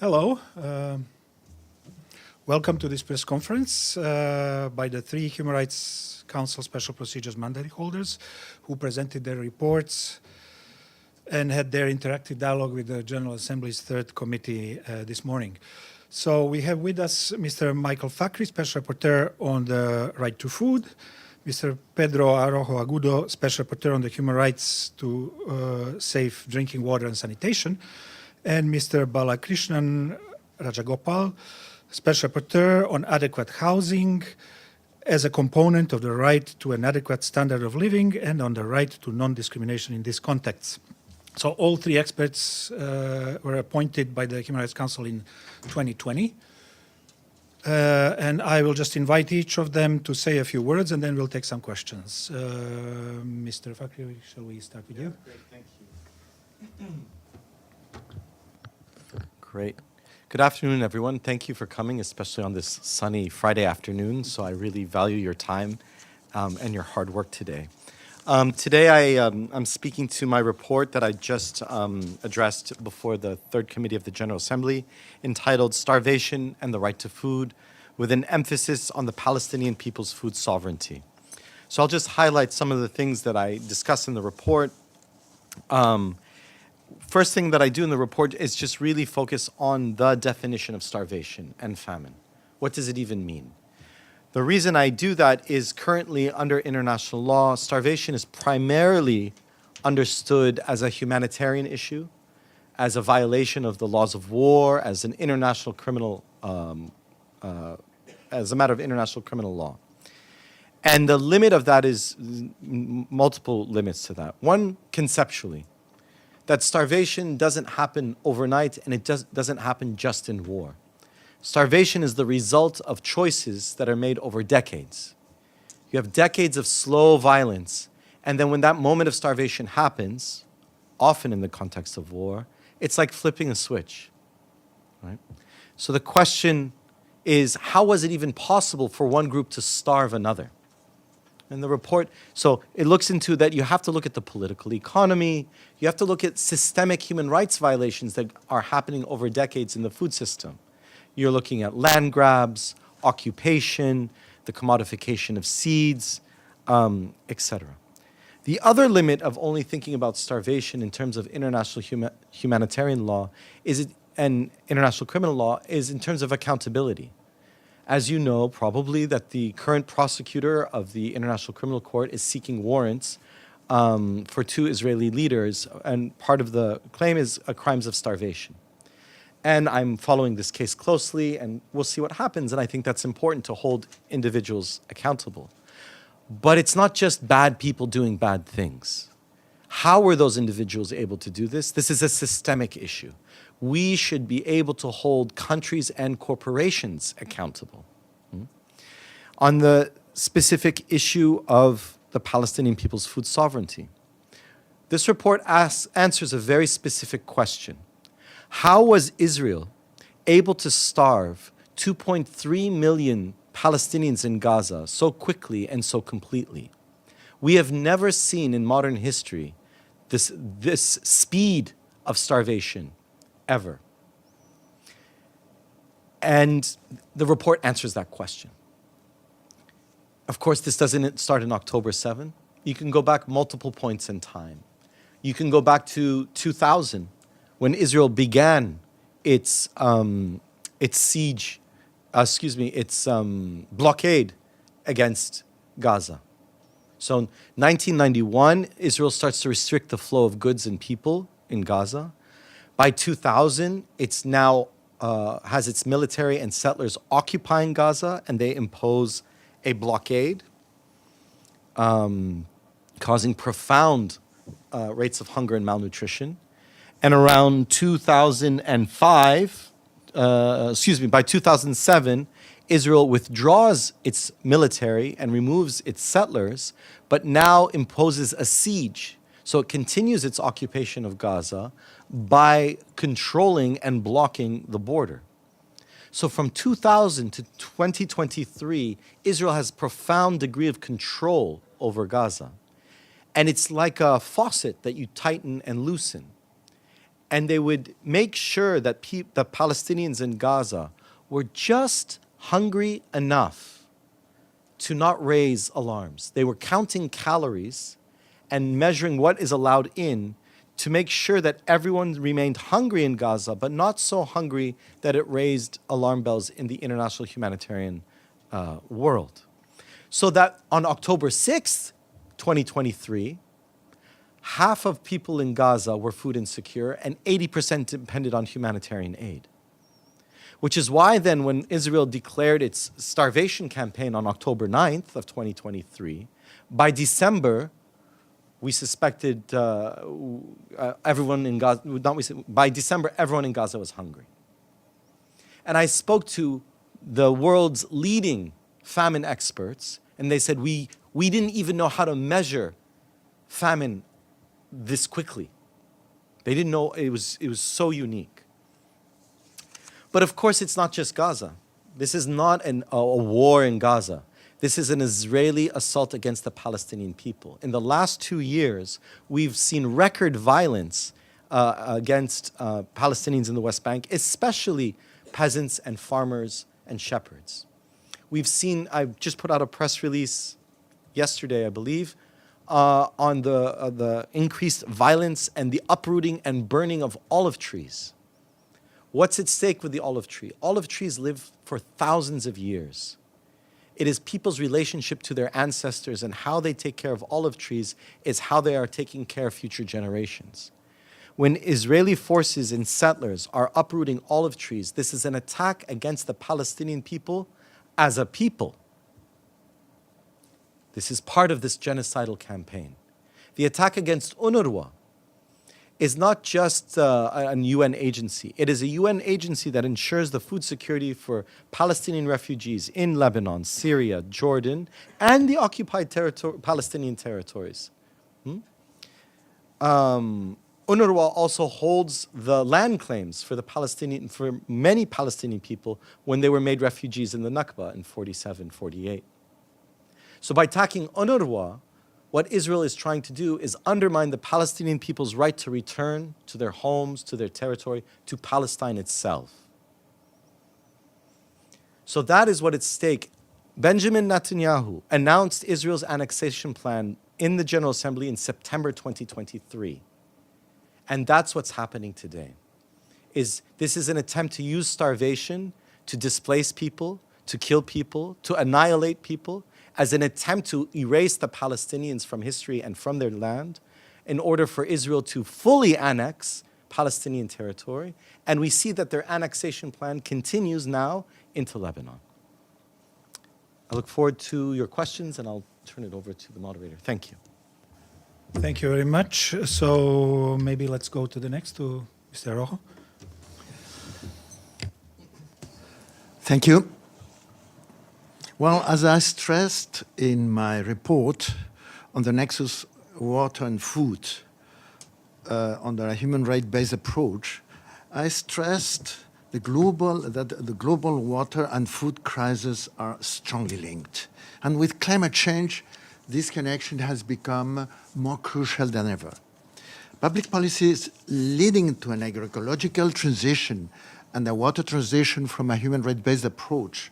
Hello. Welcome to this press conference by the three Human Rights Council Special Procedures mandate holders who presented their reports and had their interactive dialogue with the General Assembly's third committee this morning. So we have with us Mr. Michael Fakhri, Special Rapporteur on the right to food, Mr. Pedro Arrojo-Agudo, Special Rapporteur on the human rights to safe drinking water and sanitation, and Mr. Balakrishnan Rajagopal, Special Rapporteur on adequate housing as a component of the right to an adequate standard of living and on the right to non-discrimination in this context. So all three experts were appointed by the Human Rights Council in 2020. And I will just invite each of them to say a few words and then we'll take some questions. Mr. Fakhri, shall we start with you? Great, thank you. Great. Good afternoon, everyone. Thank you for coming, especially on this sunny Friday afternoon. So I really value your time and your hard work today. Today I'm speaking to my report that I just addressed before the Third Committee of the General Assembly, entitled Starvation and the Right to Food, with an emphasis on the Palestinian people's food sovereignty. So I'll just highlight some of the things that I discuss in the report. First thing that I do in the report is just really focus on the definition of starvation and famine. What does it even mean? The reason I do that is currently under international law, starvation is primarily understood as a humanitarian issue, as a violation of the laws of war, as an international criminal, as a matter of international criminal law. And the limit of that is multiple limits to that. One, conceptually, that starvation doesn't happen overnight and it doesn't happen just in war. Starvation is the result of choices that are made over decades. You have decades of slow violence, and then when that moment of starvation happens, often in the context of war, it's like flipping a switch, right? So the question is, how was it even possible for one group to starve another? And the report, so it looks into that you have to look at the political economy, you have to look at systemic human rights violations that are happening over decades in the food system. You're looking at land grabs, occupation, the commodification of seeds, etc. The other limit of only thinking about starvation in terms of international humanitarian law and international criminal law is in terms of accountability. As you know, probably, that the current prosecutor of the International Criminal Court is seeking warrants for two Israeli leaders, and part of the claim is crimes of starvation. And I'm following this case closely, and we'll see what happens, and I think that's important to hold individuals accountable. But it's not just bad people doing bad things. How were those individuals able to do this? This is a systemic issue. We should be able to hold countries and corporations accountable. On the specific issue of the Palestinian people's food sovereignty, this report answers a very specific question. How was Israel able to starve 2.3 million Palestinians in Gaza so quickly and so completely? We have never seen in modern history this speed of starvation ever. And the report answers that question. Of course, this doesn't start in October 7. You can go back multiple points in time. You can go back to 2000, when Israel began its blockade against Gaza. So in 1991, Israel starts to restrict the flow of goods and people in Gaza. By 2000, it's now has its military and settlers occupying Gaza, and they impose a blockade, causing profound rates of hunger and malnutrition. And around 2005, by 2007, Israel withdraws its military and removes its settlers, but now imposes a siege. So it continues its occupation of Gaza by controlling and blocking the border. So from 2000 to 2023, Israel has a profound degree of control over Gaza. And it's like a faucet that you tighten and loosen. and they would make sure that the Palestinians in Gaza were just hungry enough to not raise alarms. They were counting calories and measuring what is allowed in to make sure that everyone remained hungry in Gaza, but not so hungry that it raised alarm bells in the international humanitarian world. So that on October 6th, 2023, half of people in Gaza were food insecure and 80% depended on humanitarian aid. Which is why then when Israel declared its starvation campaign on October 9th of 2023, by December, we suspected everyone in Gaza, by December, everyone in Gaza was hungry. And I spoke to the world's leading famine experts, and they said, we didn't even know how to measure famine this quickly. They didn't know it was so unique. But of course, it's not just Gaza. This is not a war in Gaza. This is an Israeli assault against the Palestinian people. In the last 2 years, we've seen record violence against Palestinians in the West Bank, especially peasants and farmers and shepherds. We've seen, I just put out a press release yesterday, I believe, on the increased violence and the uprooting and burning of olive trees. What's at stake with the olive tree? Olive trees live for thousands of years. It is people's relationship to their ancestors, and how they take care of olive trees is how they are taking care of future generations. When Israeli forces and settlers are uprooting olive trees, this is an attack against the Palestinian people as a people. This is part of this genocidal campaign. The attack against UNRWA is not just a UN agency. It is a UN agency that ensures the food security for Palestinian refugees in Lebanon, Syria, Jordan, and the occupied Palestinian territories. UNRWA also holds the land claims for many Palestinian people when they were made refugees in the Nakba in 47, 48. So by attacking UNRWA, what Israel is trying to do is undermine the Palestinian people's right to return to their homes, to their territory, to Palestine itself. So that is what at stake. Benjamin Netanyahu announced Israel's annexation plan in the General Assembly in September 2023. And that's what's happening today. This is an attempt to use starvation to displace people, to kill people, to annihilate people, as an attempt to erase the Palestinians from history and from their land in order for Israel to fully annex Palestinian territory. And we see that their annexation plan continues now into Lebanon. I look forward to your questions, and I'll turn it over to the moderator. Thank you. Thank you very much. So maybe let's go to the next, to Mr. Arrojo. Thank you. Well, as I stressed in my report on the nexus water and food under a human rights-based approach, I stressed that the global water and food crisis are strongly linked. And with climate change, this connection has become more crucial than ever. Public policies leading to an agroecological transition and a water transition from a human rights-based approach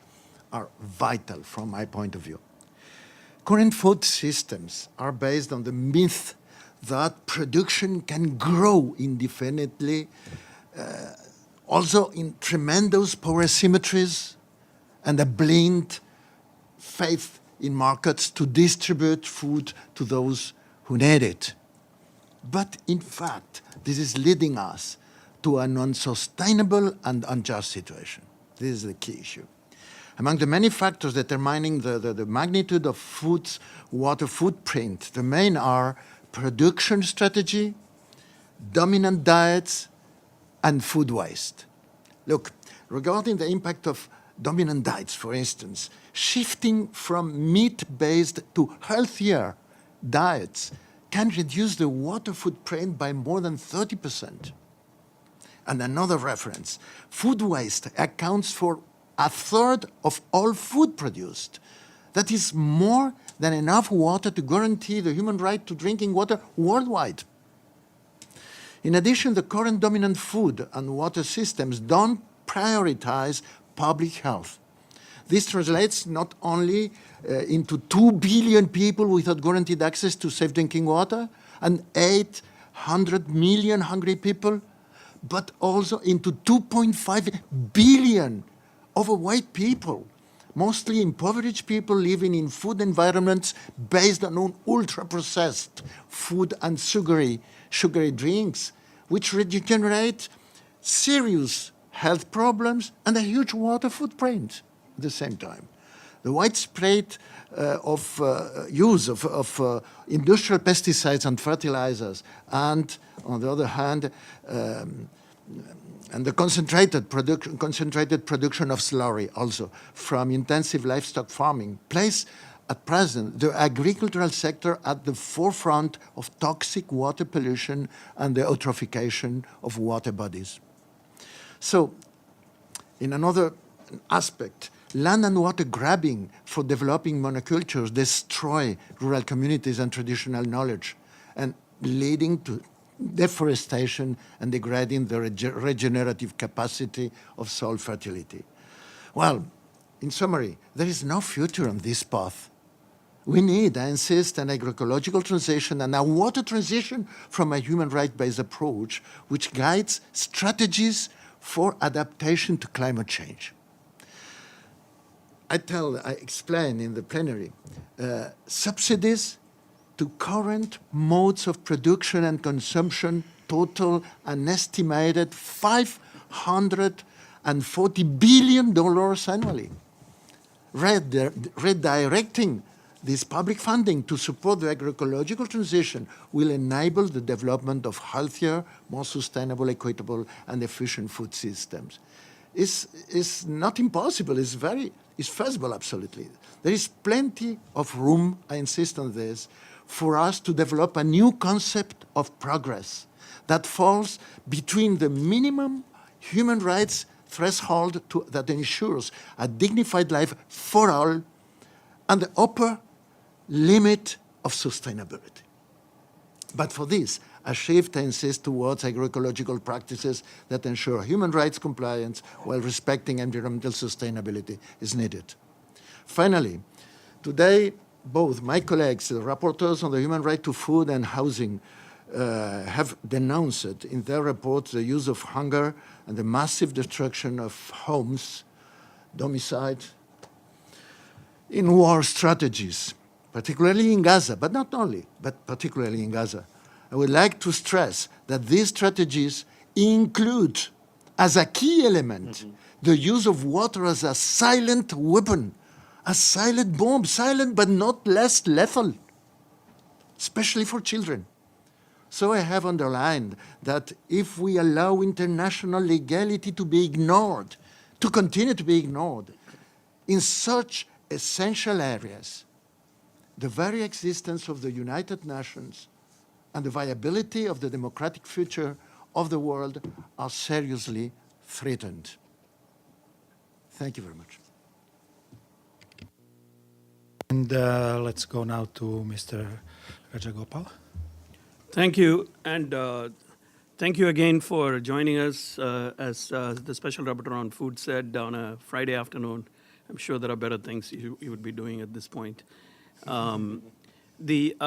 are vital from my point of view. Current food systems are based on the myth that production can grow indefinitely, also in tremendous power asymmetries and a blind faith in markets to distribute food to those who need it. But in fact, this is leading us to an unsustainable and unjust situation. This is the key issue. Among the many factors determining the magnitude of food's water footprint, the main are production strategy, dominant diets, and food waste. Look, regarding the impact of dominant diets, for instance, shifting from meat-based to healthier diets can reduce the water footprint by more than 30%. And another reference, food waste accounts for a third of all food produced. That is more than enough water to guarantee the human right to drinking water worldwide. In addition, the current dominant food and water systems don't prioritize public health. This translates not only into 2 billion people without guaranteed access to safe drinking water and 800 million hungry people, but also into 2.5 billion overweight people, mostly impoverished people living in food environments based on ultra-processed food and sugary drinks, which generate serious health problems and a huge water footprint at the same time. The widespread use of industrial pesticides and fertilizers, and on the other hand, and the concentrated production of slurry also from intensive livestock farming place at present the agricultural sector at the forefront of toxic water pollution and the eutrophication of water bodies. So, in another aspect, land and water grabbing for developing monocultures destroy rural communities and traditional knowledge, and leading to deforestation and degrading the regenerative capacity of soil fertility. Well, in summary, there is no future on this path. We need, I insist, an agroecological transition and a water transition from a human rights-based approach which guides strategies for adaptation to climate change. I explain in the plenary, subsidies to current modes of production and consumption total an estimated $540 billion annually. Redirecting this public funding to support the agroecological transition will enable the development of healthier, more sustainable, equitable, and efficient food systems. It's not impossible, it's feasible, absolutely. There is plenty of room, I insist on this, for us to develop a new concept of progress that falls between the minimum human rights threshold that ensures a dignified life for all and the upper limit of sustainability. But for this, a shift, I insist, towards agroecological practices that ensure human rights compliance while respecting environmental sustainability is needed. Finally, today, both my colleagues, the rapporteurs on the human right to food and housing, have denounced in their reports the use of hunger and the massive destruction of homes, domiciles, in war strategies, particularly in Gaza, but not only, but particularly in Gaza. I would like to stress that these strategies include, as a key element, the use of water as a silent weapon, a silent bomb, silent but not less lethal, especially for children. So I have underlined that if we allow international legality to be ignored, to continue to be ignored, in such essential areas, the very existence of the United Nations and the viability of the democratic future of the world are seriously threatened. Thank you very much. And let's go now to Mr. Rajagopal. Thank you, and thank you again for joining us. As the Special Rapporteur on Food said, on a Friday afternoon, I'm sure there are better things you would be doing at this point. The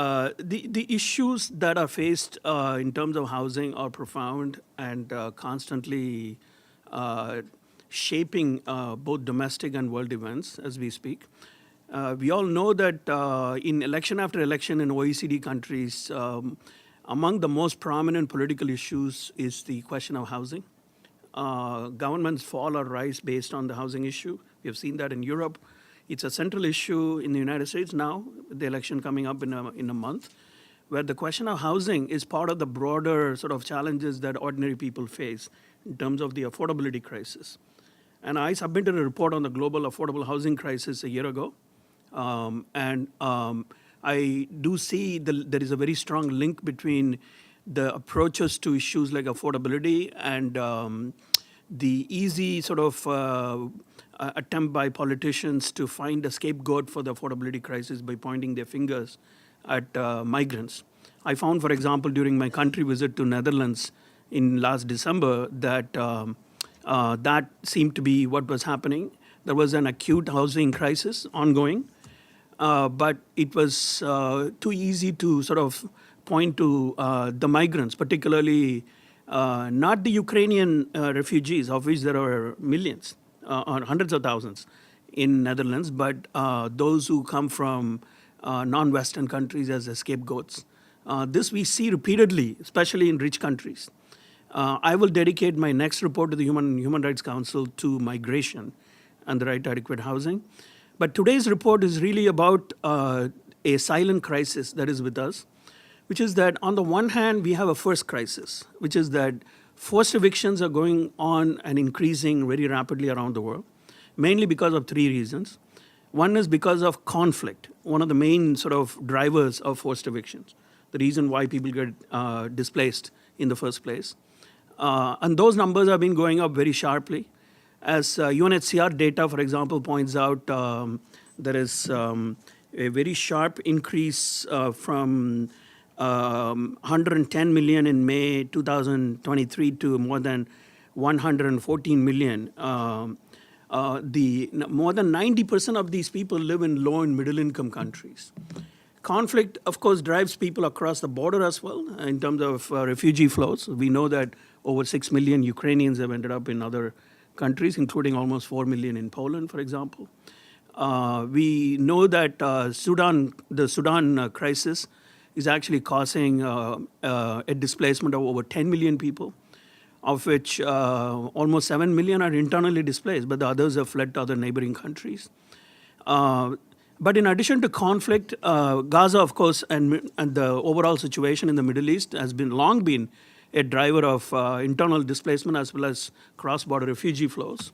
issues that are faced in terms of housing are profound and constantly shaping both domestic and world events as we speak. We all know that in election after election in OECD countries, among the most prominent political issues is the question of housing. Governments fall or rise based on the housing issue. We have seen that in Europe. It's a central issue in the United States now, with the election coming up in a month, where the question of housing is part of the broader sort of challenges that ordinary people face in terms of the affordability crisis. And I submitted a report on the global affordable housing crisis a year ago. I do see there is a very strong link between the approaches to issues like affordability and the easy sort of attempt by politicians to find a scapegoat for the affordability crisis by pointing their fingers at migrants. I found, for example, during my country visit to Netherlands in last December that that seemed to be what was happening. There was an acute housing crisis ongoing, but it was too easy to sort of point to the migrants, particularly not the Ukrainian refugees, of which there are millions or hundreds of thousands in Netherlands, but those who come from non-Western countries as scapegoats. This we see repeatedly, especially in rich countries. I will dedicate my next report to the Human Rights Council to migration and the right to adequate housing. But today's report is really about a silent crisis that is with us, which is that on the one hand, we have a first crisis, which is that forced evictions are going on and increasing very rapidly around the world, mainly because of three reasons. One is because of conflict, one of the main sort of drivers of forced evictions, the reason why people get displaced in the first place. And those numbers have been going up very sharply. As UNHCR data, for example, points out, there is a very sharp increase from 110 million in May 2023 to more than 114 million. More than 90% of these people live in low and middle income countries. Conflict, of course, drives people across the border as well in terms of refugee flows. We know that over 6 million Ukrainians have ended up in other countries, including almost 4 million in Poland, for example. We know that the Sudan crisis is actually causing a displacement of over 10 million people, of which almost 7 million are internally displaced, but the others have fled to other neighboring countries. But in addition to conflict, Gaza, of course, and the overall situation in the Middle East has long been a driver of internal displacement as well as cross-border refugee flows.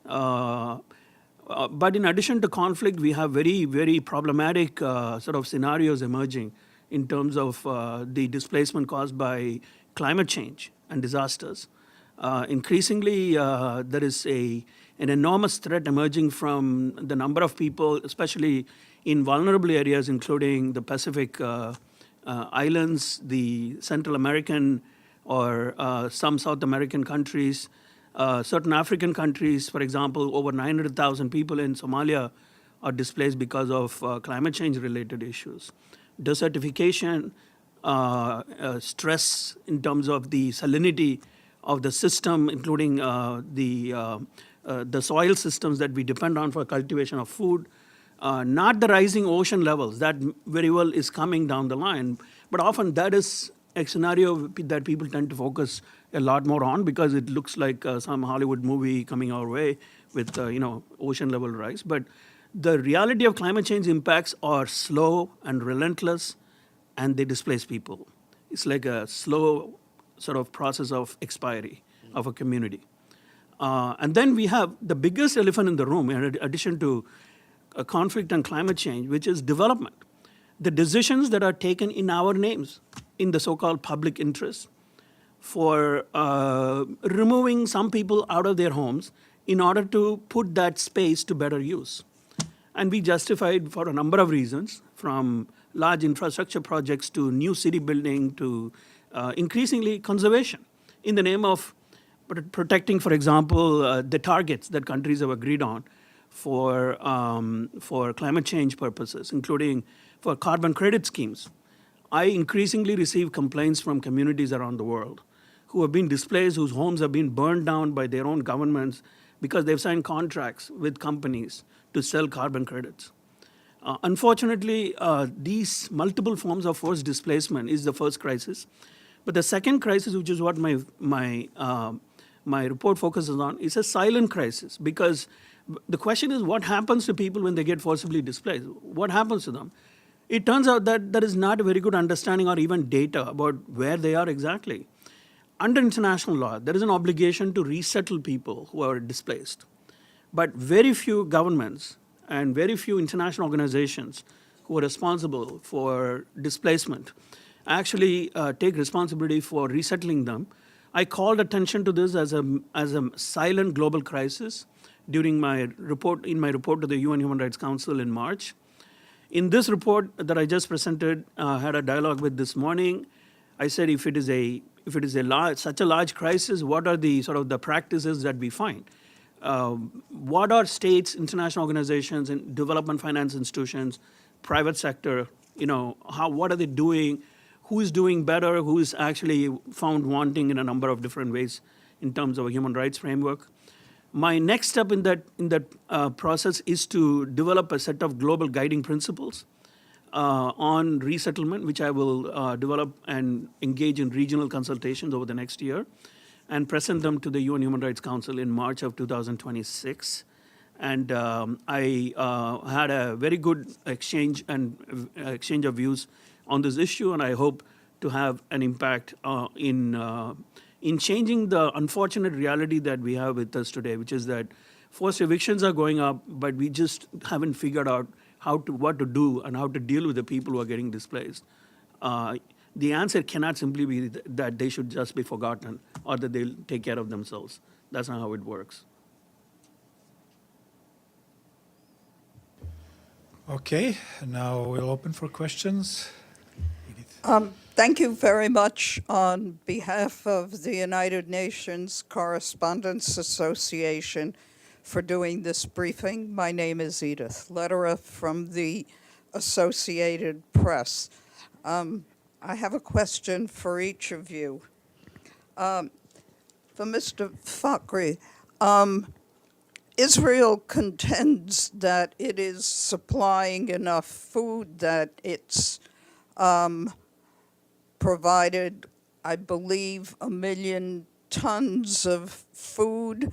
But in addition to conflict, we have very, very problematic sort of scenarios emerging in terms of the displacement caused by climate change and disasters. Increasingly, there is an enormous threat emerging from the number of people, especially in vulnerable areas, including the Pacific islands, the Central American or some South American countries, certain African countries. For example, over 900,000 people in Somalia are displaced because of climate change-related issues. Desertification, stress in terms of the salinity of the system, including the soil systems that we depend on for cultivation of food, not the rising ocean levels. That very well is coming down the line, but often that is a scenario that people tend to focus a lot more on because it looks like some Hollywood movie coming our way with ocean level rise. But the reality of climate change impacts are slow and relentless, and they displace people. It's like a slow sort of process of expiry of a community. And then we have the biggest elephant in the room, in addition to conflict and climate change, which is development. The decisions that are taken in our names, in the so-called public interest, for removing some people out of their homes in order to put that space to better use. And we justified for a number of reasons, from large infrastructure projects to new city building to increasingly conservation in the name of protecting, for example, the targets that countries have agreed on for climate change purposes, including for carbon credit schemes. I increasingly receive complaints from communities around the world who have been displaced, whose homes have been burned down by their own governments because they've signed contracts with companies to sell carbon credits. Unfortunately, these multiple forms of forced displacement is the first crisis. But the second crisis, which is what my report focuses on, is a silent crisis, because the question is what happens to people when they get forcibly displaced? What happens to them? It turns out that there is not a very good understanding or even data about where they are exactly. Under international law, there is an obligation to resettle people who are displaced. But very few governments and very few international organizations who are responsible for displacement actually take responsibility for resettling them. I called attention to this as a silent global crisis during my report to the UN Human Rights Council in March. In this report that I just presented, had a dialogue with this morning, I said if it is such a large crisis, what are the sort of the practices that we find? What are states, international organizations, and development finance institutions, private sector, what are they doing? Who is doing better? Who is actually found wanting in a number of different ways in terms of a human rights framework? My next step in that process is to develop a set of global guiding principles on resettlement, which I will develop and engage in regional consultations over the next year, and present them to the UN Human Rights Council in March of 2026. And I had a very good exchange of views on this issue, and I hope to have an impact in changing the unfortunate reality that we have with us today, which is that forced evictions are going up, but we just haven't figured out what to do and how to deal with the people who are getting displaced. The answer cannot simply be that they should just be forgotten or that they'll take care of themselves. That's not how it works. Okay, now we'll open for questions. Thank you very much on behalf of the United Nations Correspondents Association for doing this briefing. My name is Edith Lederer from the Associated Press. I have a question for each of you. For Mr. Fakhri, Israel contends that it is supplying enough food, that it's provided, I believe, 1 million tons of food.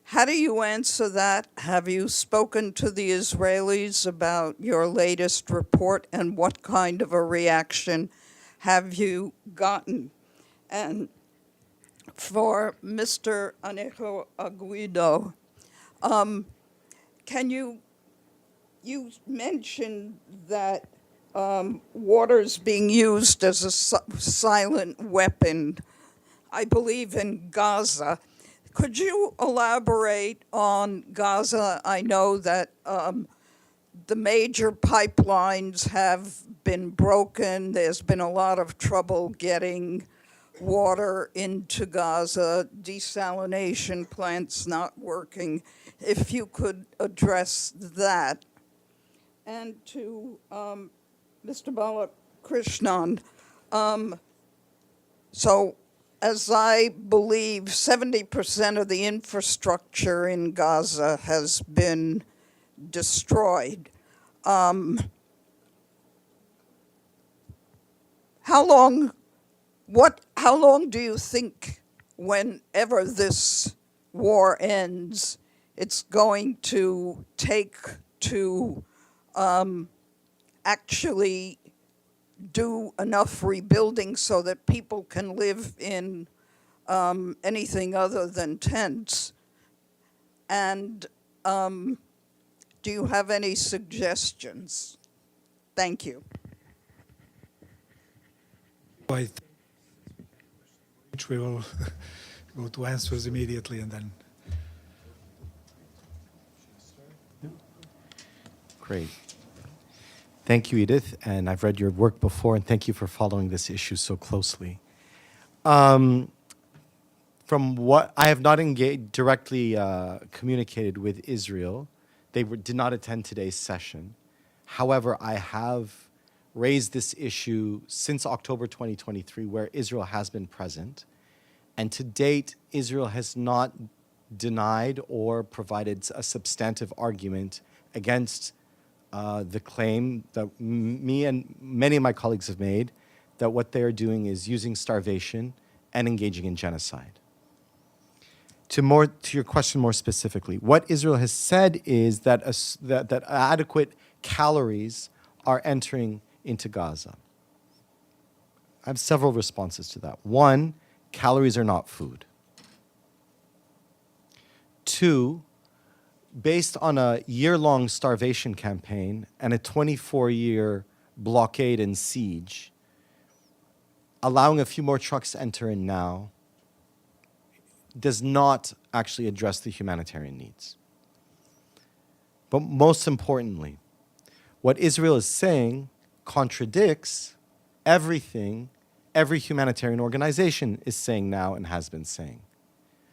How do you answer that? Have you spoken to the Israelis about your latest report, and what kind of a reaction have you gotten? And for Mr. Arrojo-Agudo, you mentioned that water's being used as a silent weapon, I believe, in Gaza. Could you elaborate on Gaza? I know that the major pipelines have been broken. There's been a lot of trouble getting water into Gaza, desalination plants not working. If you could address that. And to Mr. Balakrishnan, so as I believe 70% of the infrastructure in Gaza has been destroyed. How long do you think, whenever this war ends, it's going to take to actually do enough rebuilding so that people can live in anything other than tents? And do you have any suggestions? Thank you. Which we will go to answers immediately and then. Great. Thank you, Edith, and I've read your work before, and thank you for following this issue so closely. From what I have not directly communicated with Israel, they did not attend today's session. However, I have raised this issue since October 2023, where Israel has been present, and to date, Israel has not denied or provided a substantive argument against the claim that me and many of my colleagues have made, that what they are doing is using starvation and engaging in genocide. To your question more specifically, what Israel has said is that that adequate calories are entering into Gaza. I have several responses to that. One, calories are not food. Two, based on a year-long starvation campaign and a 24-year blockade and siege, allowing a few more trucks to enter in now does not actually address the humanitarian needs. But most importantly, What Israel is saying contradicts everything every humanitarian organization is saying now and has been saying.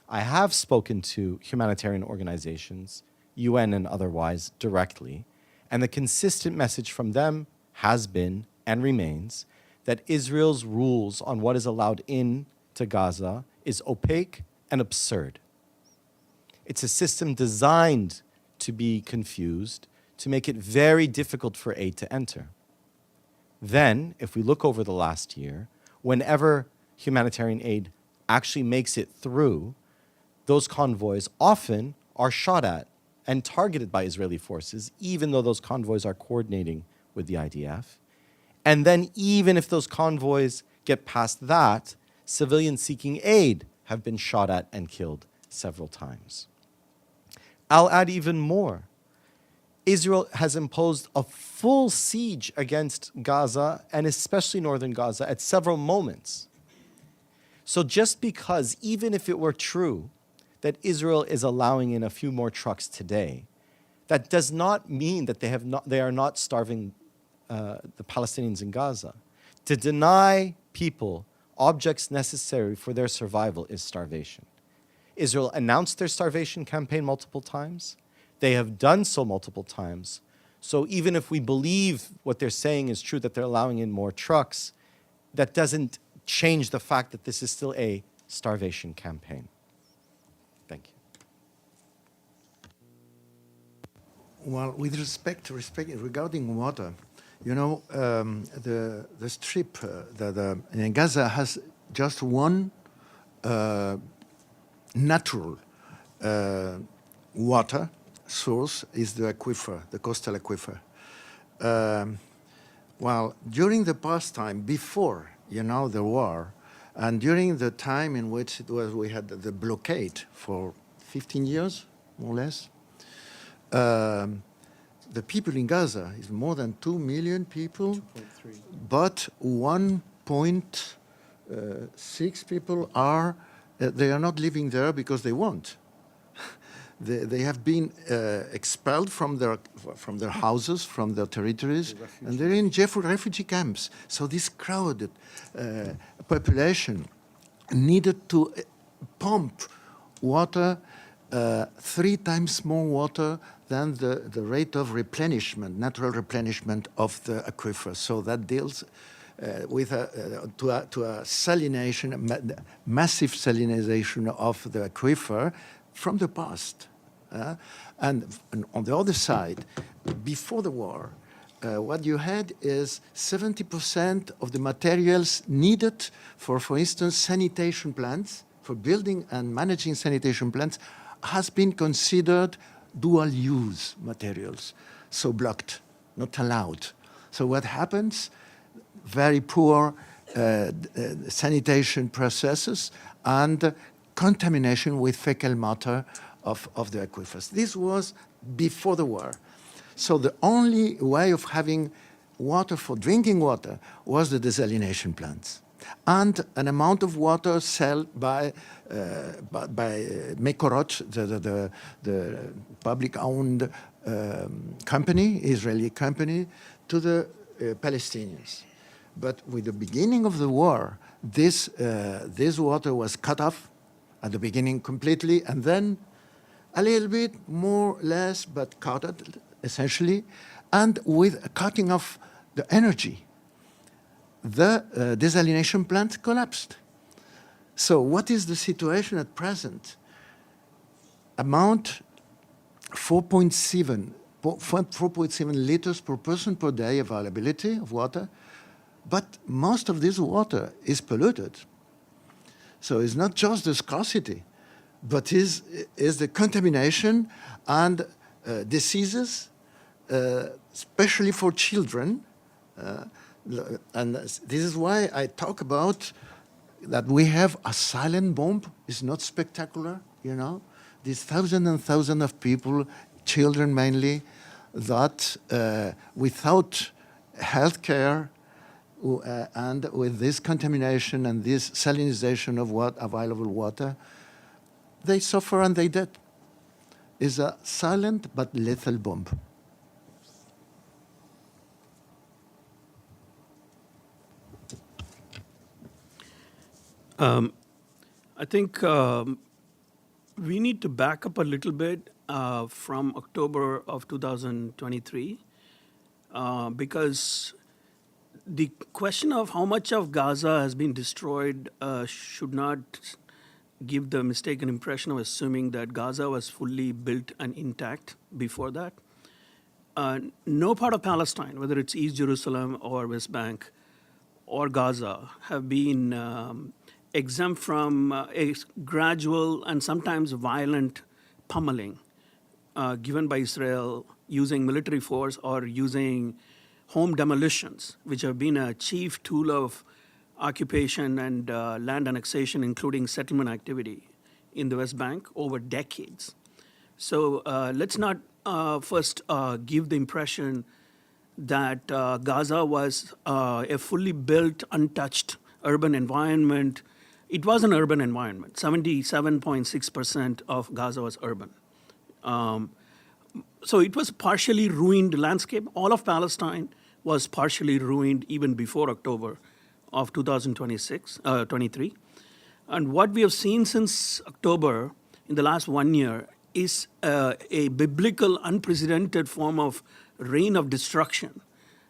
I have spoken to humanitarian organizations, UN and otherwise, directly, and the consistent message from them has been and remains that Israel's rules on what is allowed in to Gaza is opaque and absurd. It's a system designed to be confused, to make it very difficult for aid to enter. Then, if we look over the last year, whenever humanitarian aid actually makes it through, those convoys often are shot at and targeted by Israeli forces, even though those convoys are coordinating with the IDF. And then even if those convoys get past that, civilians seeking aid have been shot at and killed several times. I'll add even more. Israel has imposed a full siege against Gaza, and especially northern Gaza, at several moments. So just because, even if it were true, that Israel is allowing in a few more trucks today, that does not mean that they are not starving the Palestinians in Gaza. To deny people objects necessary for their survival is starvation. Israel announced their starvation campaign multiple times. They have done so multiple times. So even if we believe what they're saying is true, that they're allowing in more trucks, that doesn't change the fact that this is still a starvation campaign. Thank you. Well, with respect regarding water, you know, the strip in Gaza has just one natural water source, is the aquifer, the coastal aquifer. Well, during the past time, before, you know, the war, and during the time in which we had the blockade for 15 years, more or less, the people in Gaza is more than 2 million people, 2.3. but 1.6 people are, they are not living there because they want. They have been expelled from their houses, from their territories, and they're in refugee camps. So this crowded population needed to pump water, 3 times more water than the rate of replenishment, natural replenishment of the aquifer. So that deals with a salination, massive salinization of the aquifer from the past. And on the other side, before the war, what you had is 70% of the materials needed for instance, sanitation plants, for building and managing sanitation plants, has been considered dual-use materials, so blocked, not allowed. So what happens? Very poor sanitation processes and contamination with fecal matter of the aquifers. This was before the war. So the only way of having water for drinking water was the desalination plants. And an amount of water sold by Mekorot, the public-owned company, Israeli company, to the Palestinians. But with the beginning of the war, this water was cut off at the beginning completely, and then a little bit more, less, but cut it essentially, and with cutting off the energy, the desalination plant collapsed. So what is the situation at present? Amount 4.7 liters per person per day availability of water, but most of this water is polluted. So it's not just the scarcity, but is the contamination and diseases, especially for children. And this is why I talk about that we have a silent bomb. It's not spectacular, you know. These thousands and thousands of people, children mainly, that without health care and with this contamination and this salinization of available water, they suffer and they dead. It's a silent but lethal bomb. I think we need to back up a little bit from October of 2023 because the question of how much of Gaza has been destroyed should not give the mistaken impression of assuming that Gaza was fully built and intact before that. No part of Palestine, whether it's East Jerusalem or West Bank or Gaza, have been exempt from a gradual and sometimes violent pummeling given by Israel using military force or using home demolitions, which have been a chief tool of occupation and land annexation, including settlement activity in the West Bank over decades. So let's not first give the impression that Gaza was a fully built, untouched urban environment. It was an urban environment. 77.6% of Gaza was urban. So it was partially ruined landscape. All of Palestine was partially ruined even before October of 2023. And what we have seen since October in the last 1 year is a biblical, unprecedented form of reign of destruction,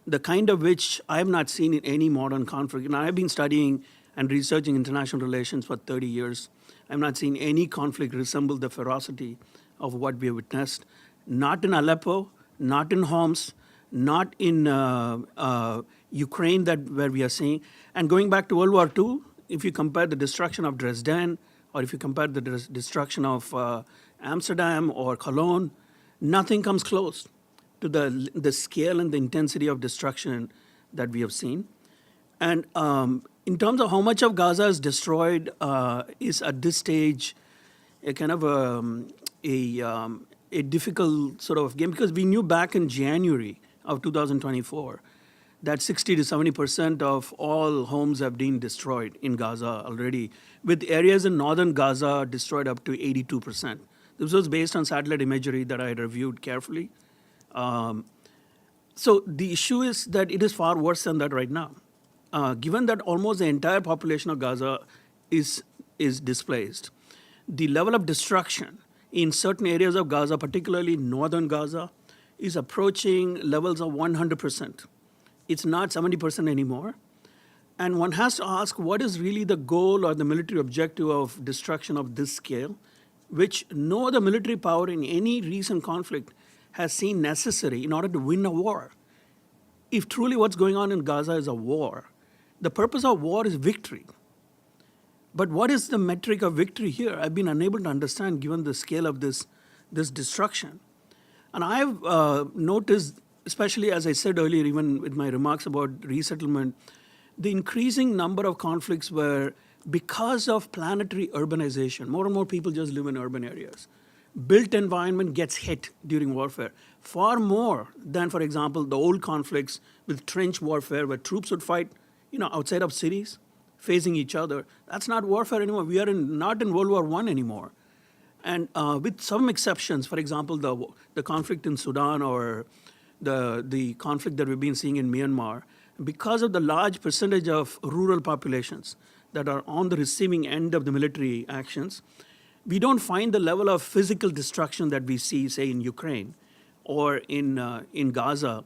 the kind of which I have not seen in any modern conflict. And I have been studying and researching international relations for 30 years. I have not seen any conflict resemble the ferocity of what we have witnessed, not in Aleppo, not in Homs, not in Ukraine where we are seeing. And going back to World War II, if you compare the destruction of Dresden, or if you compare the destruction of Amsterdam or Cologne, nothing comes close to the scale and the intensity of destruction that we have seen. And in terms of how much of Gaza is destroyed is at this stage a kind of a difficult sort of game, because we knew back in January of 2024 that 60 to 70% of all homes have been destroyed in Gaza already, with areas in northern Gaza destroyed up to 82%. This was based on satellite imagery that I had reviewed carefully. So the issue is that it is far worse than that right now. Given that almost the entire population of Gaza is displaced, the level of destruction in certain areas of Gaza, particularly northern Gaza, is approaching levels of 100%. It's not 70% anymore. And one has to ask, what is really the goal or the military objective of destruction of this scale, which no other military power in any recent conflict has seen necessary in order to win a war? If truly what's going on in Gaza is a war, the purpose of war is victory. But what is the metric of victory here? I've been unable to understand given the scale of this destruction. And I've noticed, especially as I said earlier, even with my remarks about resettlement, the increasing number of conflicts where, because of planetary urbanization, more and more people just live in urban areas. Built environment gets hit during warfare, far more than, for example, the old conflicts with trench warfare where troops would fight, outside of cities, facing each other. That's not warfare anymore. We are not in World War I anymore. And with some exceptions, for example, the conflict in Sudan or the conflict that we've been seeing in Myanmar, because of the large percentage of rural populations that are on the receiving end of the military actions, we don't find the level of physical destruction that we see, say, in Ukraine or in Gaza.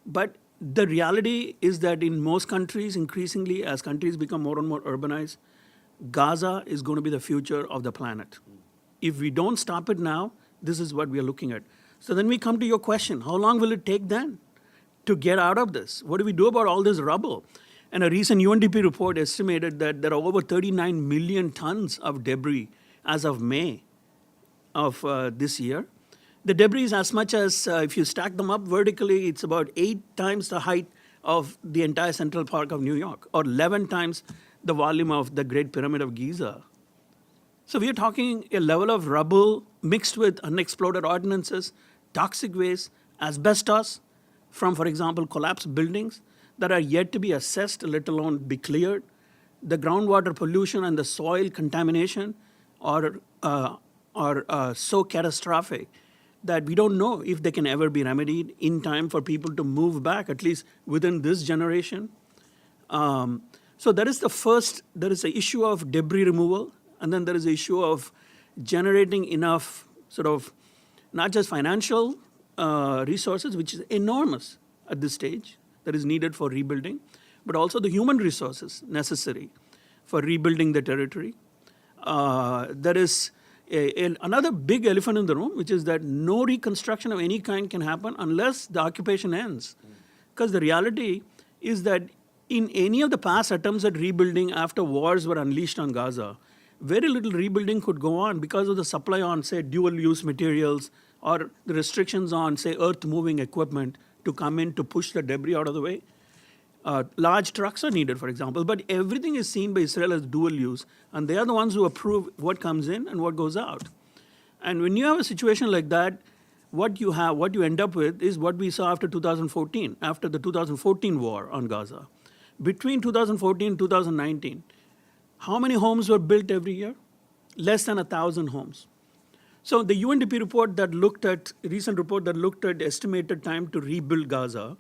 But the reality is that in most countries, increasingly, as countries become more and more urbanized, Gaza is going to be the future of the planet. If we don't stop it now, this is what we are looking at. So then we come to your question, how long will it take then to get out of this? What do we do about all this rubble? And a recent UNDP report estimated that there are over 39 million tons of debris as of May of this year. The debris is as much as, if you stack them up vertically, it's about 8 times the height of the entire Central Park of New York, or 11 times the volume of the Great Pyramid of Giza. So we are talking a level of rubble mixed with unexploded ordnances, toxic waste, asbestos from, for example, collapsed buildings that are yet to be assessed, let alone be cleared. The groundwater pollution and the soil contamination are so catastrophic that we don't know if they can ever be remedied in time for people to move back, at least within this generation. So there is the issue of debris removal, and then there is the issue of generating enough sort of not just financial resources, which is enormous at this stage, that is needed for rebuilding, but also the human resources necessary for rebuilding the territory. There is another big elephant in the room, which is that no reconstruction of any kind can happen unless the occupation ends. Because the reality is that in any of the past attempts at rebuilding after wars were unleashed on Gaza, very little rebuilding could go on because of the supply on, say, dual-use materials or the restrictions on, say, earth-moving equipment to come in to push the debris out of the way. Large trucks are needed, for example, but everything is seen by Israel as dual use, and they are the ones who approve what comes in and what goes out. And when you have a situation like that, what you end up with is what we saw after 2014, after the 2014 war on Gaza. Between 2014 and 2019, how many homes were built every year? Less than 1,000 homes. So the UNDP recent report that looked at estimated time to rebuild Gaza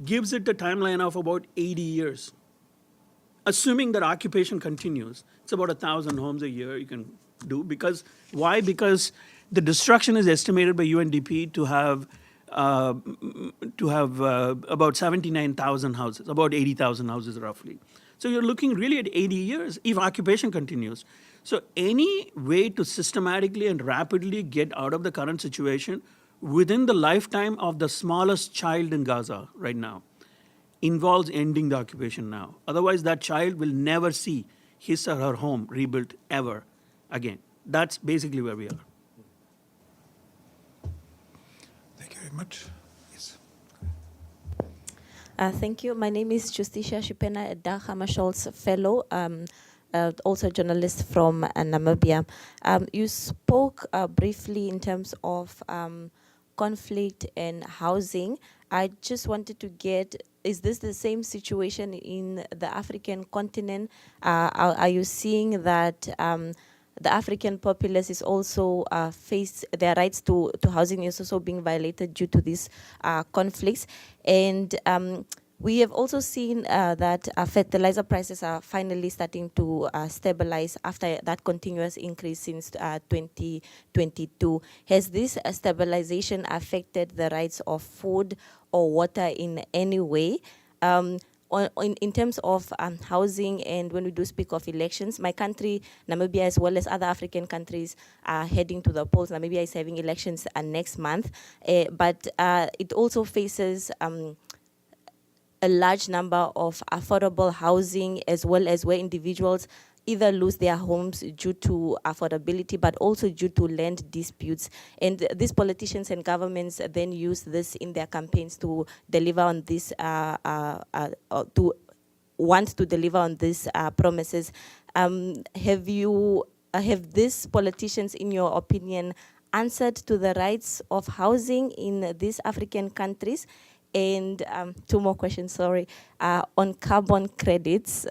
gives it a timeline of about 80 years. Assuming that occupation continues, it's about 1,000 homes a year you can do. Why? Because the destruction is estimated by UNDP to have about 79,000 houses, about 80,000 houses roughly. So you're looking really at 80 years if occupation continues. So any way to systematically and rapidly get out of the current situation within the lifetime of the smallest child in Gaza right now involves ending the occupation now. Otherwise, that child will never see his or her home rebuilt ever again. That's basically where we are. Thank you very much. Yes. Thank you. My name is Justicia Shipena Edah. I'm a Scholz Fellow, also a journalist from Namibia. You spoke briefly in terms of conflict and housing. I just wanted to get, is this the same situation in the African continent? Are you seeing that the African populace is also their rights to housing is also being violated due to these conflicts? And we have also seen that fertilizer prices are finally starting to stabilize after that continuous increase since 2022. Has this stabilization affected the rights of food or water in any way? In terms of housing, and when we do speak of elections, my country, Namibia, as well as other African countries, are heading to the polls. Namibia is having elections next month, but it also faces a large number of affordable housing, as well as where individuals either lose their homes due to affordability, but also due to land disputes. And these politicians and governments then use this in their campaigns to deliver on this, to want to deliver on these promises. Have these politicians, in your opinion, answered to the rights of housing in these African countries? And two more questions, sorry. On carbon credits,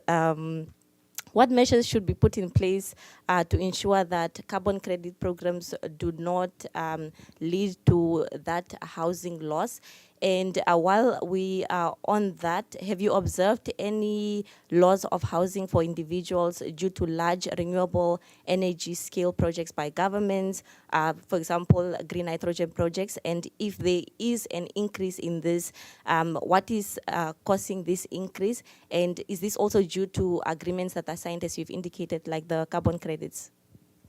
what measures should be put in place to ensure that carbon credit programs do not lead to that housing loss? And while we are on that, have you observed any loss of housing for individuals due to large renewable energy scale projects by governments, for example, green nitrogen projects? And if there is an increase in this, what is causing this increase? And is this also due to agreements that are signed, as you've indicated, like the carbon credits?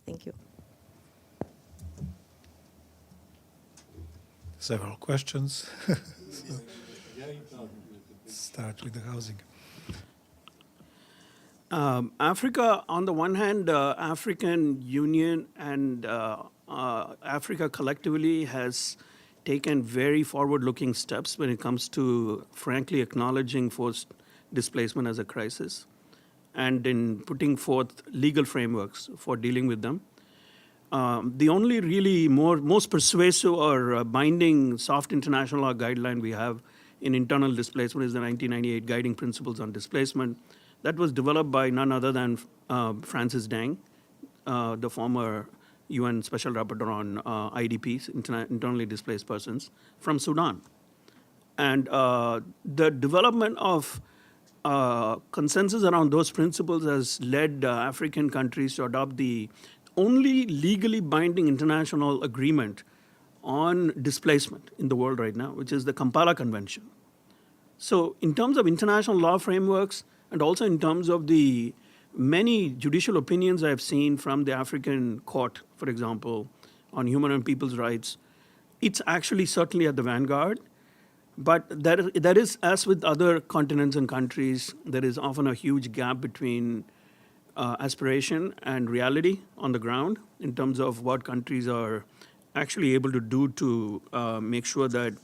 Thank you. Several questions. Start with the housing. Africa, on the one hand, African Union and Africa collectively has taken very forward-looking steps when it comes to, frankly, acknowledging forced displacement as a crisis and in putting forth legal frameworks for dealing with them. The only really most persuasive or binding soft international law guideline we have in internal displacement is the 1998 Guiding Principles on Displacement. That was developed by none other than Francis Deng, the former UN Special Rapporteur on IDPs, internally displaced persons, from Sudan. And the development of consensus around those principles has led African countries to adopt the only legally binding international agreement on displacement in the world right now, which is the Kampala Convention. So in terms of international law frameworks and also in terms of the many judicial opinions I have seen from the African court, for example, on human and people's rights, it's actually certainly at the vanguard. But there is, as with other continents and countries, there is often a huge gap between aspiration and reality on the ground in terms of what countries are actually able to do to make sure that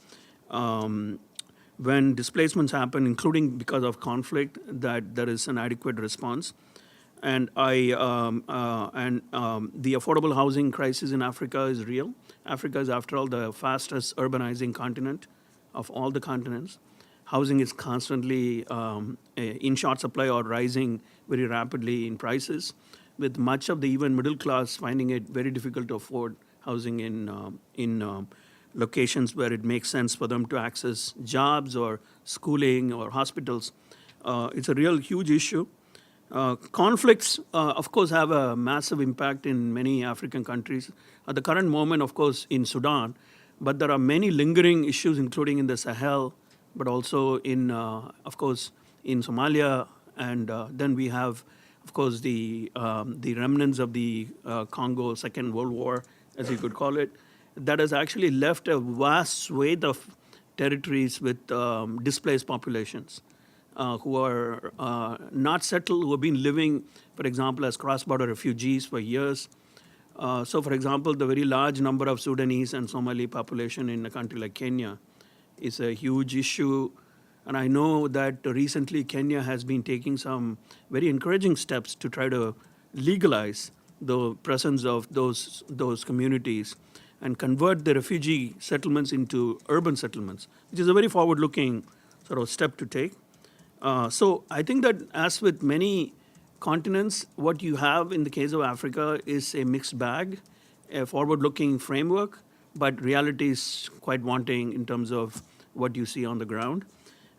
when displacements happen, including because of conflict, that there is an adequate response. And the affordable housing crisis in Africa is real. Africa is, after all, the fastest urbanizing continent of all the continents. Housing is constantly in short supply or rising very rapidly in prices, with much of the even middle class finding it very difficult to afford housing in locations where it makes sense for them to access jobs or schooling or hospitals. It's a real huge issue. Conflicts, of course, have a massive impact in many African countries. At the current moment, of course, in Sudan, but there are many lingering issues, including in the Sahel, but also in, of course, in Somalia, and then we have, of course, the remnants of the Congo Second World War, as you could call it, that has actually left a vast swathe of territories with displaced populations who are not settled, who have been living, for example, as cross-border refugees for years. So, for example, the very large number of Sudanese and Somali population in a country like Kenya is a huge issue. And I know that recently Kenya has been taking some very encouraging steps to try to legalize the presence of those communities and convert the refugee settlements into urban settlements, which is a very forward-looking sort of step to take. So I think that, as with many continents, what you have in the case of Africa is a mixed bag, a forward-looking framework, but reality is quite wanting in terms of what you see on the ground.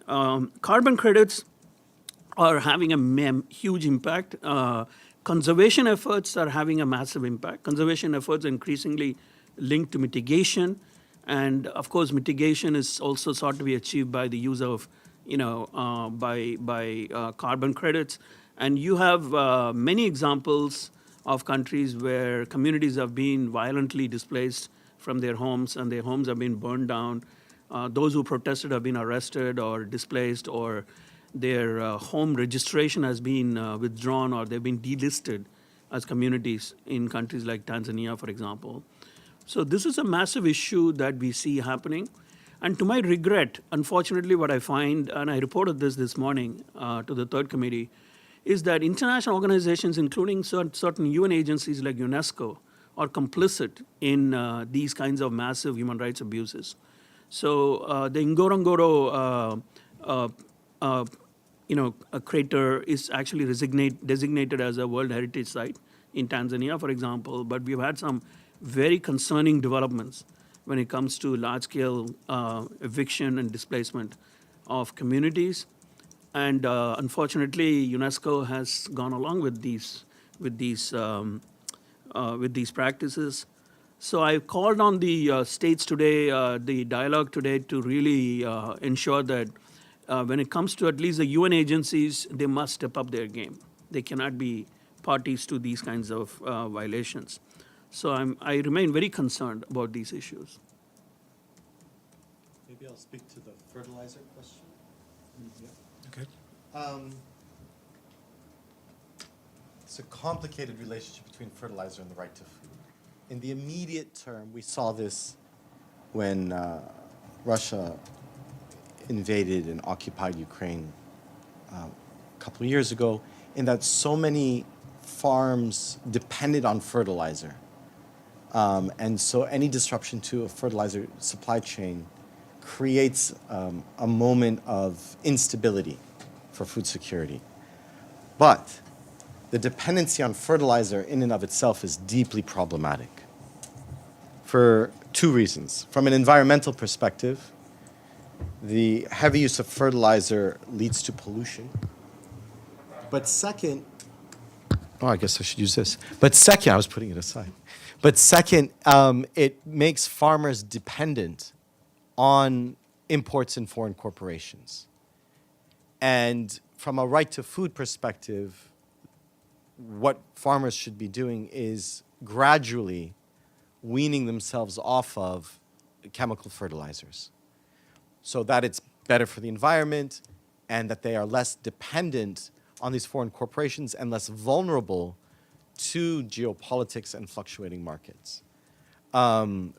Carbon credits are having a huge impact. Conservation efforts are having a massive impact. Conservation efforts are increasingly linked to mitigation. And of course, mitigation is also sought to be achieved by the use of, carbon credits. And you have many examples of countries where communities have been violently displaced from their homes and their homes have been burned down. Those who protested have been arrested or displaced, or their home registration has been withdrawn, or they've been delisted as communities in countries like Tanzania, for example. So this is a massive issue that we see happening. And to my regret, unfortunately, what I find, and I reported this morning to the third committee, is that international organizations, including certain UN agencies like UNESCO, are complicit in these kinds of massive human rights abuses. So the Ngorongoro a crater is actually designated as a World Heritage Site in Tanzania, for example, but we've had some very concerning developments when it comes to large-scale eviction and displacement of communities. And unfortunately, UNESCO has gone along with these practices. So I called on the states today, the dialogue today, to really ensure that when it comes to at least the UN agencies, they must step up their game. They cannot be parties to these kinds of violations. So I remain very concerned about these issues. Maybe I'll speak to the fertilizer question. Okay. It's a complicated relationship between fertilizer and the right to food. In the immediate term, we saw this when Russia invaded and occupied Ukraine a couple of years ago, in that so many farms depended on fertilizer. And so any disruption to a fertilizer supply chain creates a moment of instability for food security. But the dependency on fertilizer in and of itself is deeply problematic for two reasons. From an environmental perspective, the heavy use of fertilizer leads to pollution But second, oh, I guess I should use this. But second, I was putting it aside. But second, it makes farmers dependent on imports and foreign corporations. And from a right to food perspective, what farmers should be doing is gradually weaning themselves off of chemical fertilizers so that it's better for the environment and that they are less dependent on these foreign corporations and less vulnerable to geopolitics and fluctuating markets. From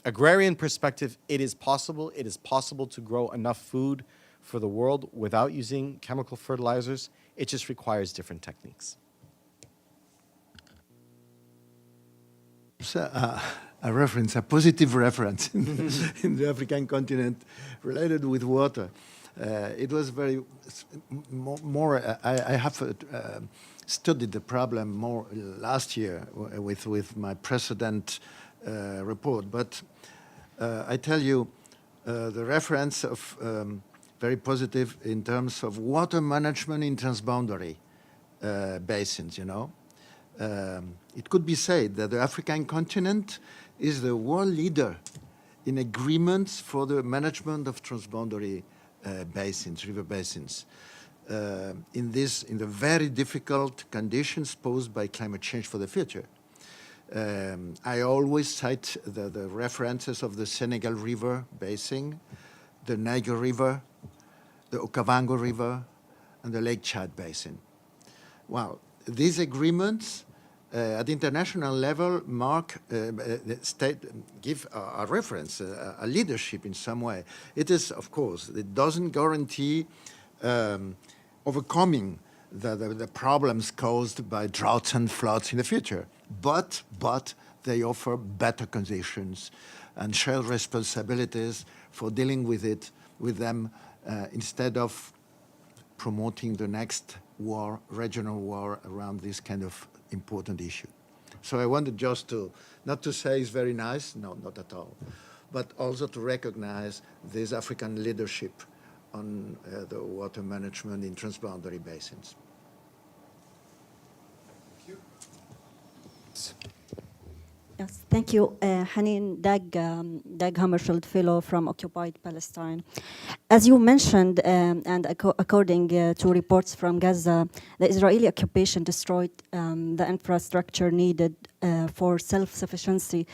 agrarian perspective, it is possible. It is possible to grow enough food for the world without using chemical fertilizers. It just requires different techniques. A reference, a positive reference in the African continent related with water. It was very more. I have studied the problem more last year with my precedent report, but I tell you the reference of very positive in terms of water management in transboundary basins. You know, it could be said that the African continent is the world leader in agreements for the management of transboundary basins, river basins, in the very difficult conditions posed by climate change for the future. I always cite the references of the Senegal River basin, the Niger River, the Okavango River, and the Lake Chad basin. Well, these agreements at international level give a reference, a leadership in some way. It is, of course, it doesn't guarantee overcoming the problems caused by droughts and floods in the future, but they offer better conditions and shared responsibilities for dealing with them instead of promoting the next war, regional war around this kind of important issue. So I wanted just to, not to say it's very nice, no, not at all, but also to recognize this African leadership on the water management in transboundary basins. Yes, thank you. Hanin Dag Hammarskjöld Fellow from Occupied Palestine. As you mentioned, and according to reports from Gaza, the Israeli occupation destroyed the infrastructure needed for self-sufficiency.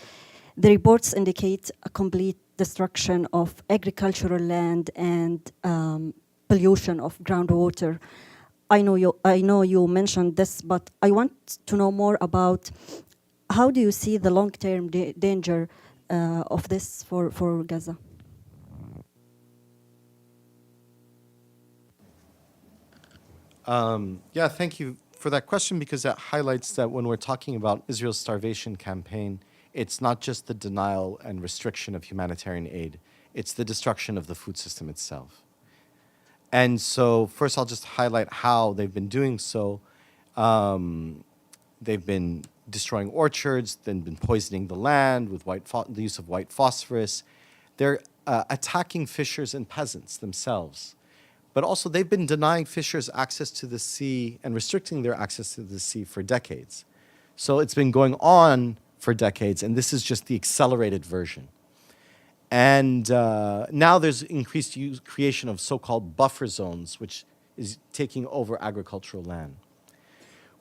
The reports indicate a complete destruction of agricultural land and pollution of groundwater. I know you mentioned this, but I want to know more about how do you see the long-term danger of this for Gaza? Yeah, thank you for that question, because that highlights that when we're talking about Israel's starvation campaign, it's not just the denial and restriction of humanitarian aid, it's the destruction of the food system itself. And so first I'll just highlight how they've been doing so. They've been destroying orchards, then been poisoning the land with the use of white phosphorus. They're attacking fishers and peasants themselves. But also they've been denying fishers access to the sea and restricting their access to the sea for decades. So it's been going on for decades, and this is just the accelerated version. And now there's increased creation of so-called buffer zones, which is taking over agricultural land.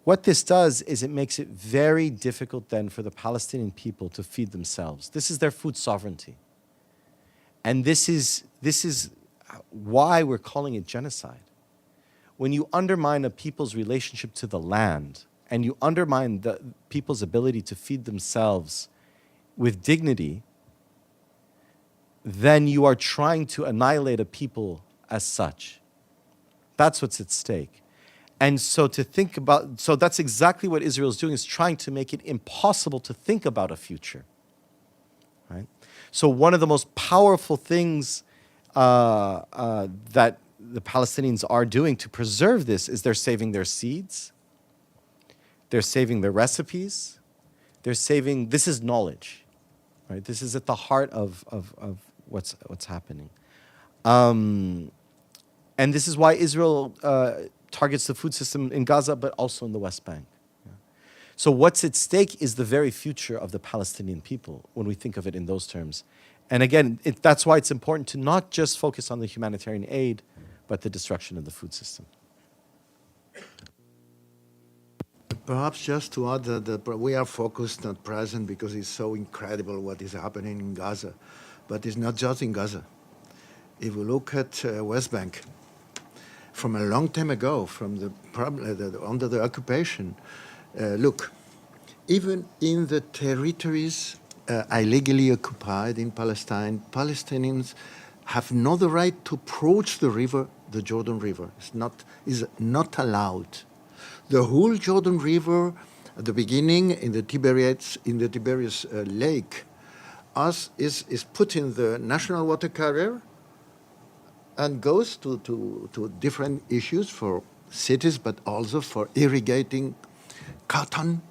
What this does is it makes it very difficult then for the Palestinian people to feed themselves. This is their food sovereignty. And this is why we're calling it genocide. When you undermine a people's relationship to the land and you undermine the people's ability to feed themselves with dignity, then you are trying to annihilate a people as such. That's what's at stake. And so that's exactly what Israel is doing, is trying to make it impossible to think about a future, right? So one of the most powerful things that the Palestinians are doing to preserve this is they're saving their seeds, they're saving their recipes, this is knowledge, right? This is at the heart of what's happening. And this is why Israel targets the food system in Gaza, but also in the West Bank. So what's at stake is the very future of the Palestinian people when we think of it in those terms. And again, that's why it's important to not just focus on the humanitarian aid, but the destruction of the food system. Perhaps just to add that we are focused at present because it's so incredible what is happening in Gaza. But it's not just in Gaza. If we look at West Bank, from a long time ago, from under the occupation, look, even in the territories illegally occupied in Palestine, Palestinians have not the right to approach the river, the Jordan River. Is not allowed. The whole Jordan River, at the beginning in the Tiberias Lake, is put in the national water carrier and goes to different issues for cities, but also for irrigating cotton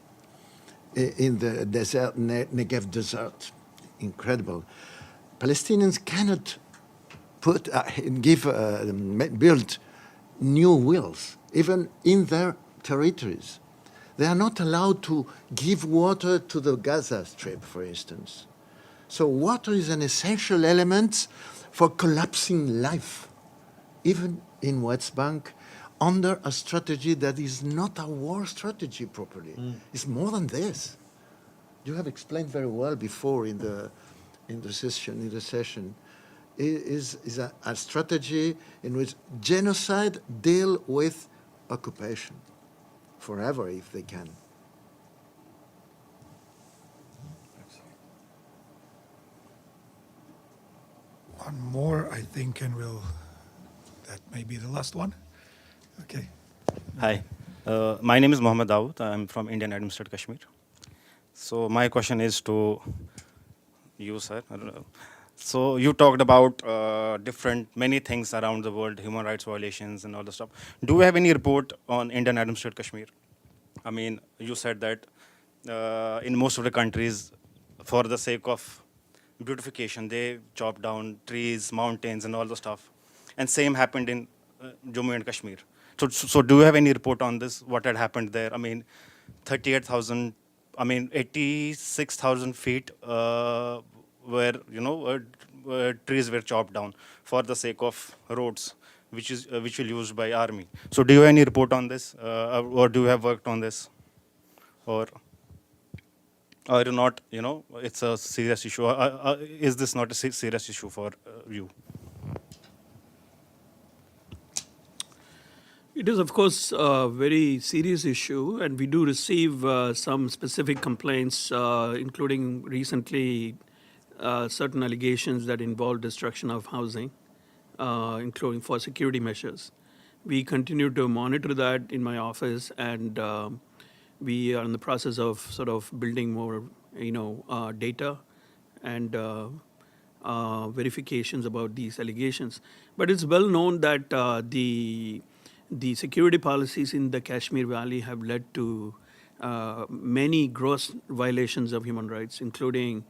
in the desert, Negev desert. Incredible. Palestinians cannot build new wells, even in their territories. They are not allowed to give water to the Gaza Strip, for instance. So water is an essential element for collapsing life, even in West Bank, under a strategy that is not a war strategy properly. It's more than this. You have explained very well before in the session. It is a strategy in which genocide deal with occupation forever if they can. One more, I think, and that may be the last one. Okay. Hi, my name is Mohammed Dawood. I'm from Indian administered Kashmir. So my question is to you, sir. I don't know. So you talked about many things around the world, human rights violations and all the stuff. Do you have any report on Indian administered Kashmir? I mean, you said that in most of the countries, for the sake of beautification, they chop down trees, mountains, and all the stuff. And same happened in Jammu and Kashmir. So do you have any report on this? What had happened there? I mean, 86,000 feet where trees were chopped down for the sake of roads, which will used by army. So do you have any report on this, or do you have worked on this, or not? It's a serious issue. Is this not a serious issue for you? It is, of course, a very serious issue, and we do receive some specific complaints, including recently certain allegations that involve destruction of housing, including for security measures. We continue to monitor that in my office, and we are in the process of sort of building more, data and verifications about these allegations. But it's well known that the security policies in the Kashmir Valley have led to many gross violations of human rights, including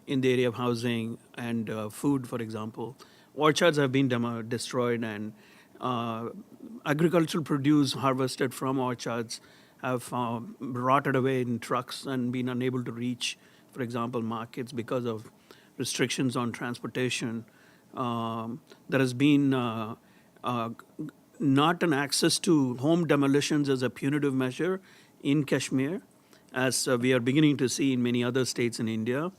in the area of housing and food, for example. Orchards have been destroyed, and agricultural produce harvested from orchards have rotted away in trucks and been unable to reach, for example, markets because of restrictions on transportation. There has been not an access to home demolitions as a punitive measure in Kashmir, as we are beginning to see in many other states in India.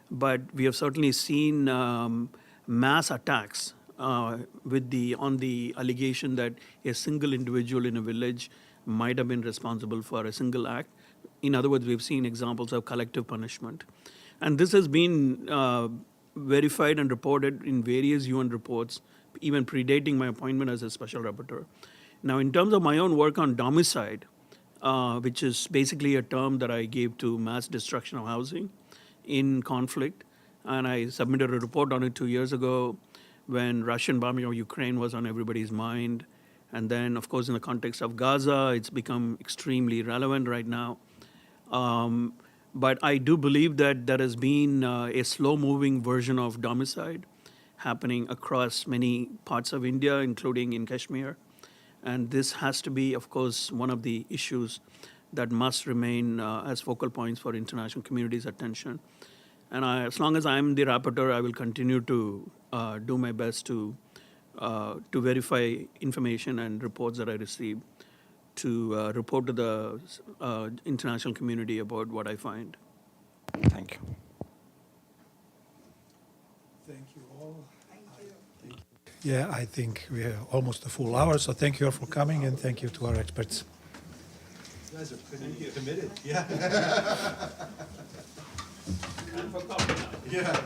But we have certainly seen mass attacks on the allegation that a single individual in a village might have been responsible for a single act. In other words, we've seen examples of collective punishment. And this has been verified and reported in various UN reports, even predating my appointment as a special rapporteur. Now, in terms of my own work on domicide, which is basically a term that I gave to mass destruction of housing in conflict, and I submitted a report on it 2 years ago when Russian bombing of Ukraine was on everybody's mind. And then, of course, in the context of Gaza, it's become extremely relevant right now. But I do believe that there has been a slow-moving version of domicide happening across many parts of India, including in Kashmir. And this has to be, of course, one of the issues that must remain as focal points for international community's attention. And as long as I'm the rapporteur, I will continue to do my best to verify information and reports that I receive, to report to the international community about what I find. Thank you. Thank you all. Thank you. Yeah, I think we are almost a full hour, so thank you all for coming, and thank you to our experts. You guys are pretty committed. Yeah. And for coming. Yeah.